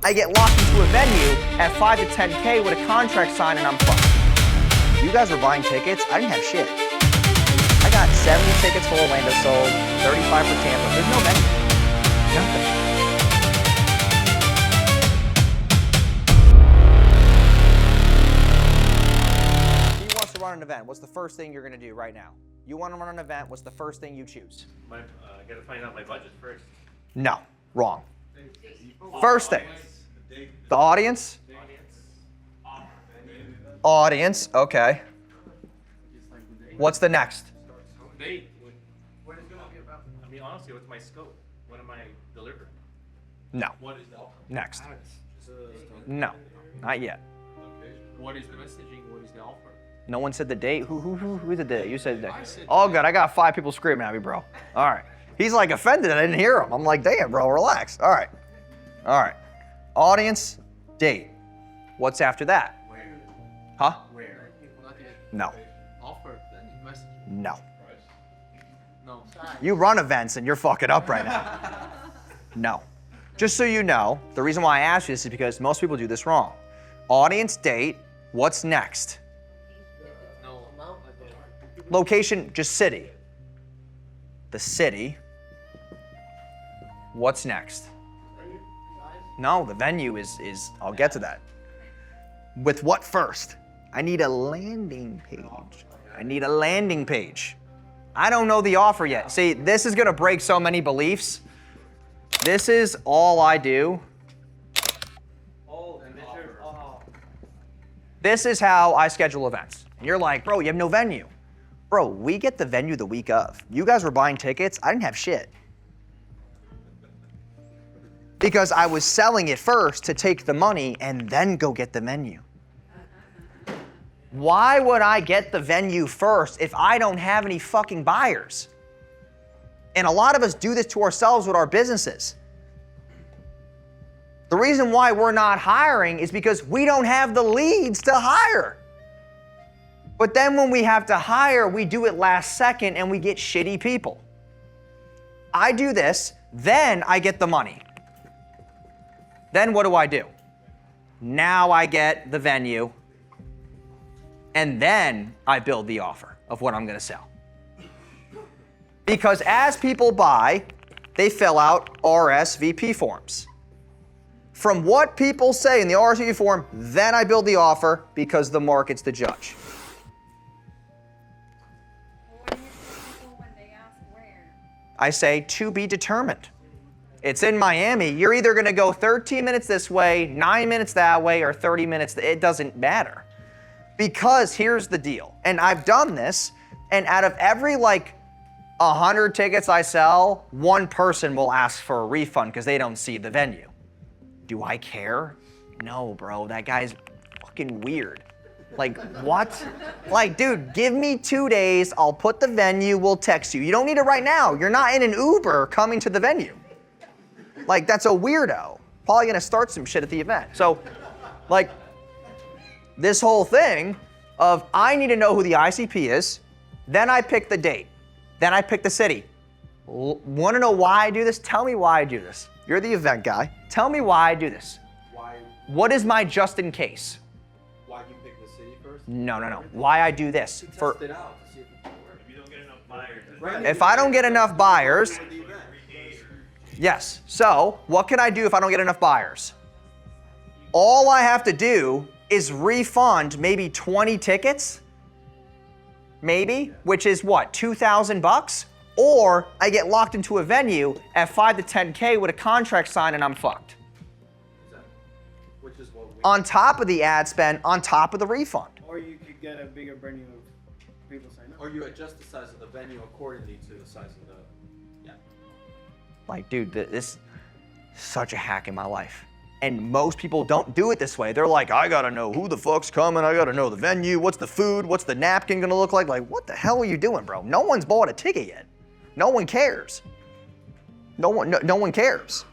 I get locked into a venue at 5 to 10K with a contract signed and I'm fucked. You guys were buying tickets? I didn't have shit. I got 70 tickets for Orlando sold, 35 for Tampa. There's no venue. Nothing. He wants to run an event. What's the first thing you're going to do right now? You want to run an event. What's the first thing you choose? I got to find out my budget first. No, wrong. First thing. The audience? Audience, okay. What's the next? Date. What is it going to be about? I mean, honestly, what's my scope? What am I delivering? No. What is the offer? Next. No, not yet. What is the messaging? What is the offer? No one said the date. Who did the date? You said the date. Oh, good. I got 5 people screaming at me, bro. All right. He's like offended. I didn't hear him. I'm like, damn, bro, relax. All right. All right. Audience, date. What's after that? Where? Huh? Where? No. Offer. Message. No. No. You run events and you're fucking up right now. No. Just so you know, the reason why I asked you this is because most people do this wrong. Audience, date, what's next? No. Location, just city. The city. What's next? No, the venue is I'll get to that. With what first? I need a landing page. I need a landing page. I don't know the offer yet. See, this is gonna break so many beliefs. This is all I do. This is how I schedule events. And you're like, bro, you have no venue. Bro, we get the venue the week of. You guys were buying tickets, I didn't have shit. Because I was selling it first to take the money and then go get the venue. Why would I get the venue first if I don't have any fucking buyers? And a lot of us do this to ourselves with our businesses. The reason why we're not hiring is because we don't have the leads to hire. But then when we have to hire, we do it last second and we get shitty people. I do this, then I get the money. Then what do? Now I get the venue, and then I build the offer of what I'm gonna sell. Because as people buy, they fill out RSVP forms. From what people say in the RSVP form, then I build the offer because the market's the judge. What do you tell people when they ask where? I say to be determined. It's in Miami. You're either gonna go 13 minutes this way, 9 minutes that way, or 30 minutes. It doesn't matter. Because here's the deal, and I've done this, and out of every 100 tickets I sell, one person will ask for a refund because they don't see the venue. Do I care? No, bro, that guy's fucking weird. What? Dude, give me 2 days, I'll put the venue, we'll text you. You don't need it right now. You're not in an Uber coming to the venue. That's a weirdo. Probably gonna start some shit at the event. So, this whole thing of I need to know who the ICP is, then I pick the date, then I pick the city. Want to know why I do this? Tell me why I do this. You're the event guy. Tell me why I do this. Why? What is my just in case? Why you pick the city first? No. Why I do this? Test it out to see if it can work. If you don't get enough buyers. Right. If I don't get enough buyers, For the event. yes. So what can I do if I don't get enough buyers? All I have to do is refund maybe 20 tickets, maybe, which is what, $2,000? Or I get locked into a venue at 5 to 10K with a contract signed and I'm fucked. Which is what we On top of the ad spend, on top of the refund. Or you could get a bigger venue of people sign up. Or you adjust the size of the venue accordingly to the size of the. Yeah. Dude, this is such a hack in my life. And most people don't do it this way. They're like, I gotta know who the fuck's coming, I gotta know the venue, what's the food, what's the napkin gonna look like? What the hell are you doing, bro? No one's bought a ticket yet. No one cares. No one cares.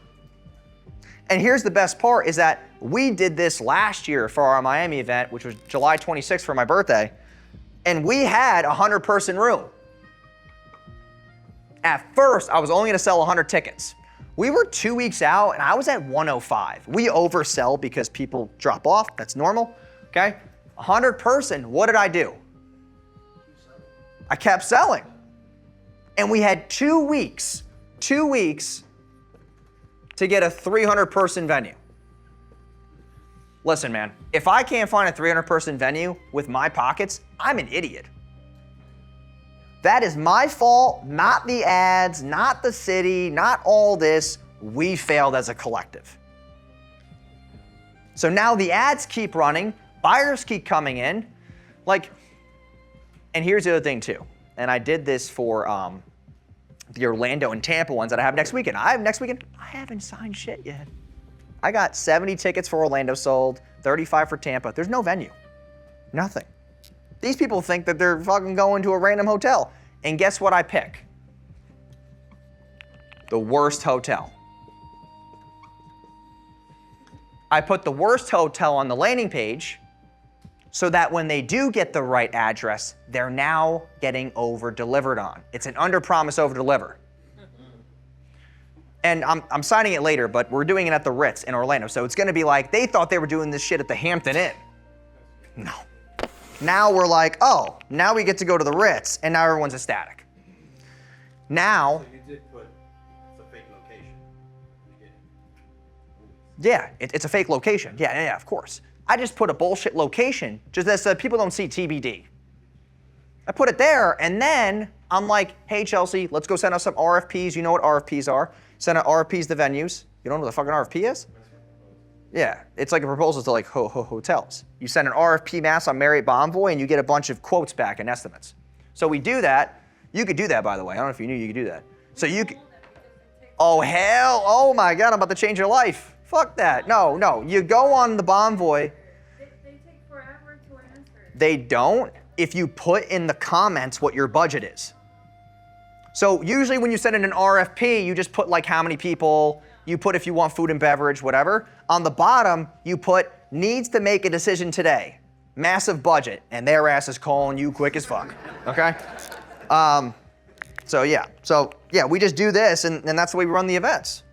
And here's the best part is that we did this last year for our Miami event, which was July 26th for my birthday, and we had a 100-person room. At first, I was only gonna sell 100 tickets. We were 2 weeks out and I was at 105. We oversell because people drop off. That's normal. Okay. 100 person. What did I do? I kept selling. And we had 2 weeks to get a 300 person venue. Listen, man, if I can't find a 300 person venue with my pockets, I'm an idiot. That is my fault, not the ads, not the city, not all this. We failed as a collective. So now the ads keep running, buyers keep coming in. And here's the other thing too. And I did this for the Orlando and Tampa ones that I have next weekend. I haven't signed shit yet. I got 70 tickets for Orlando sold, 35 for Tampa. There's no venue. Nothing. These people think that they're fucking going to a random hotel. And guess what I pick? The worst hotel. I put the worst hotel on the landing page so that when they do get the right address, they're now getting over-delivered on. It's an under-promise, over-deliver. And I'm signing it later, but we're doing it at the Ritz in Orlando. So it's gonna be like, they thought they were doing this shit at the Hampton Inn. No. Now we're like, oh, now we get to go to the Ritz, and now everyone's ecstatic. Now. So you did put, it's a fake location. Yeah, it's a fake location. Yeah, of course. I just put a bullshit location, just so people don't see TBD. I put it there, and then I'm like, hey, Chelsea, let's go send out some RFPs. You know what RFPs are. Send out RFPs to venues. You don't know what the fucking RFP is? Yeah, it's like a proposal to like hotels. You send an RFP mass on Marriott Bonvoy, and you get a bunch of quotes back and estimates. So we do that. You could do that, by the way. I don't know if you knew you could do that. So you could, oh, hell, oh my God, I'm about to change your life. Fuck that. No, you go on the Bonvoy. They take forever to answer. They don't if you put in the comments what your budget is. So usually when you send in an RFP, you just put like how many people, you put if you want food and beverage, whatever. On the bottom, you put needs to make a decision today. Massive budget, and their ass is calling you quick as fuck, okay? So yeah, we just do this, and that's the way we run the events.